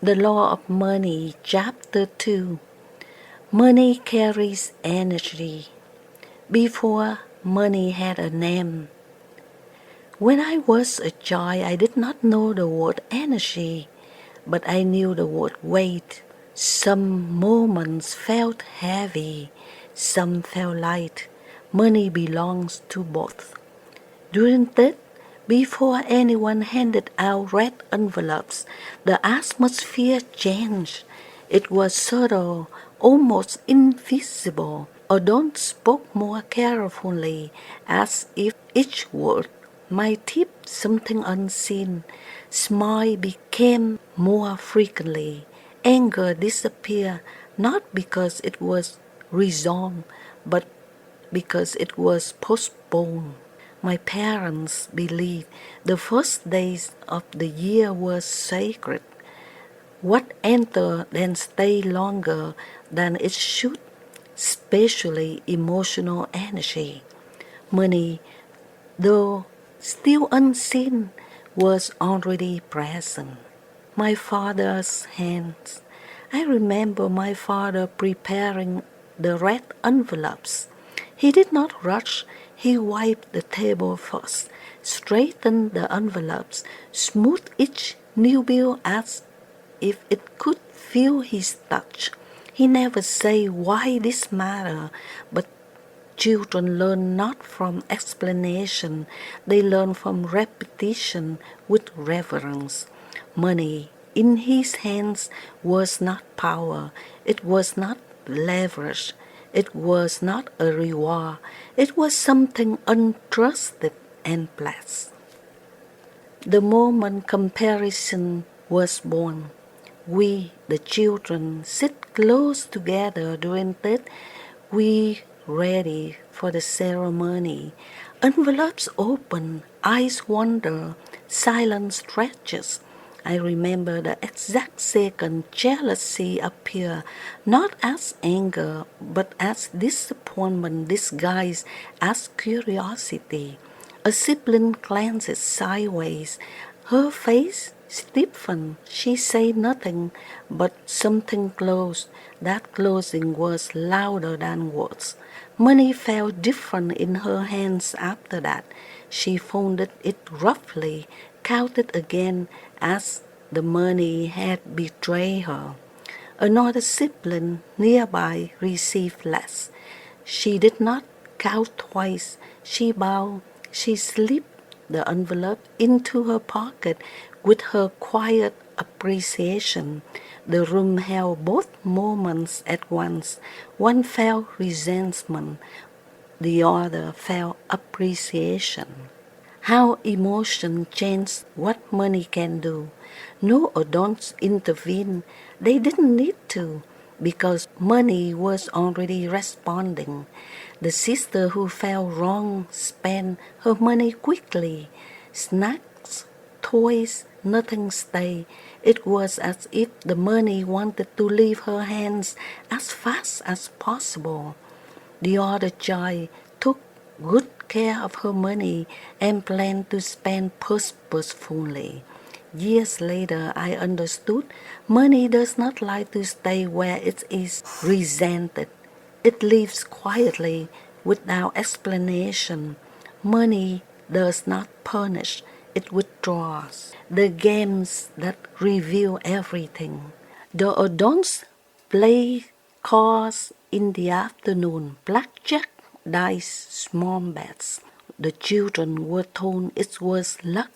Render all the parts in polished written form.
The Law of Money, Chapter 2. Money carries energy. Before money had a name. When I was a child, I did not know the word energy, but I knew the word weight. Some moments felt heavy, some felt light. Money belongs to both. During that, before anyone handed out red envelopes, the atmosphere changed. It was subtle, almost invisible. Odon spoke more carefully, as if each word might tip something unseen. Smile became more frequently. Anger disappeared, not because it was resolved, but because it was postponed. My parents believed the first days of the year were sacred. What entered then stayed longer than it should, especially emotional energy. Money, though still unseen, was already present. My father's hands. I remember my father preparing the red envelopes. He did not rush. He wiped the table first, straightened the envelopes, smoothed each new bill as if it could feel his touch. He never said why this matter, but children learn not from explanation, they learn from repetition with reverence. Money in his hands was not power, it was not leverage, it was not a reward, it was something untrusted and blessed. The moment comparison was born, we, the children, sit close together during that. We ready for the ceremony. Envelopes open, eyes wander, silence stretches. I remember the exact second jealousy appeared, not as anger, but as disappointment disguised as curiosity. A sibling glances sideways. Her face stiffened. She said nothing, but something closed. That closing was louder than words. Money felt different in her hands after that. She folded it roughly, counted again as the money had betrayed her. Another sibling nearby received less. She did not count twice. She bowed. She slipped the envelope into her pocket with her quiet appreciation. The room held both moments at once. One felt resentment, the other felt appreciation. How emotion changed what money can do. No adults intervened. They didn't need to because money was already responding. The sister who felt wrong spent her money quickly. Snacks, toys, nothing stayed. It was as if the money wanted to leave her hands as fast as possible. The other child took good care of her money and planned to spend purposefully. Years later, I understood money does not like to stay where it is resented. It leaves quietly without explanation. Money does not punish, it withdraws. The games that reveal everything. The adults play cards in the afternoon, blackjack, dice, small bets. The children were told it was luck,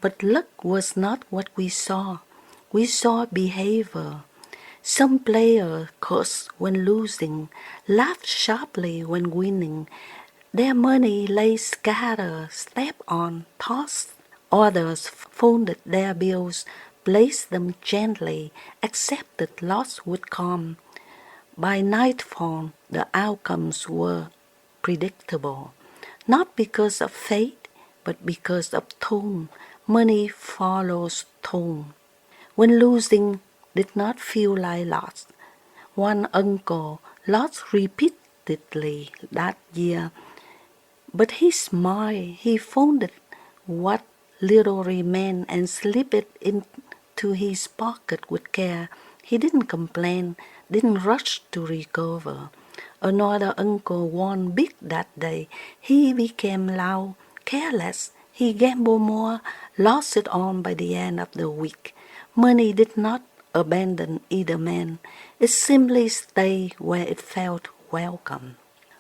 but luck was not what we saw. We saw behavior. Some players cursed when losing, laughed sharply when winning. Their money lay scattered, stepped on, tossed. Others folded their bills, placed them gently, accepted loss with calm. By nightfall, the outcomes were predictable, not because of fate, but because of tone. Money follows tone. When losing did not feel like loss, one uncle lost repeatedly that year, but he smiled. He folded what little remained and slipped it into into his pocket with care. He didn't complain, didn't rush to recover. Another uncle won big that day. He became loud, careless. He gambled more, lost it all by the end of the week. Money did not abandon either man. It simply stayed where it felt welcome.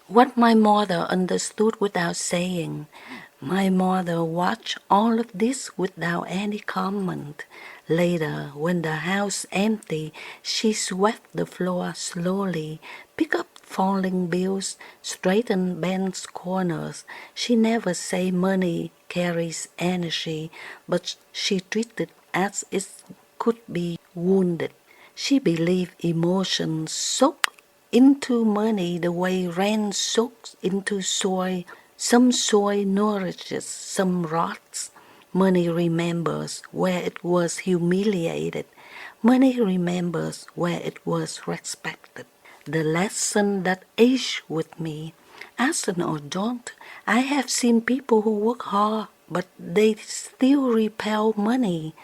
What my mother understood without saying. My mother watched all of this without any comment. Later, when the house empty, she swept the floor slowly, picked up falling bills, straightened bent corners. She never said money carries energy, but she treated as it could be wounded. She believed emotions soak into money the way rain soaks into soil. Some soil nourishes, some rots. Money remembers where it was humiliated. Money remembers where it was respected. The lesson that aged with me. As an adult, I have seen people who work hard, but they still repel money.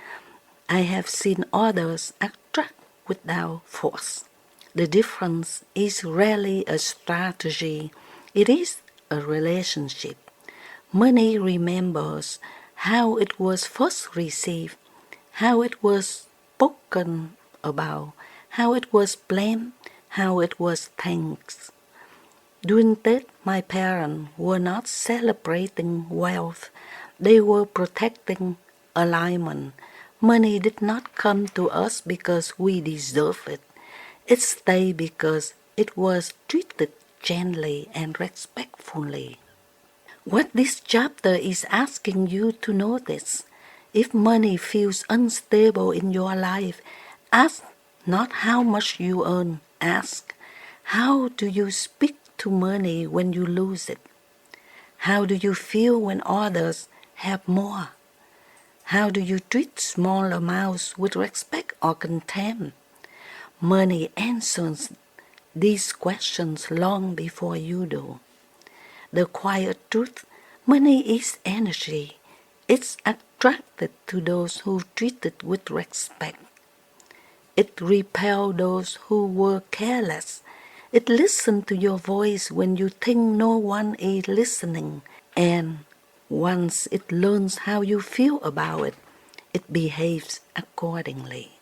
I have seen others attract without force. The difference is rarely a strategy, it is a relationship. Money remembers how it was first received, how it was spoken about, how it was blamed, how it was thanked. During that, my parents were not celebrating wealth, they were protecting alignment. Money did not come to us because we deserved it. It stayed because it was treated gently and respectfully. What this chapter is asking you to notice, if money feels unstable in your life, ask not how much you earn, ask how do you speak to money when you lose it? How do you feel when others have more? How do you treat small amounts with respect or contempt? Money answers these questions long before you do. The quiet truth, money is energy. It's attracted to those who treat it with respect. It repels those who were careless. It listens to your voice when you think no one is listening. And once it learns how you feel about it, it behaves accordingly.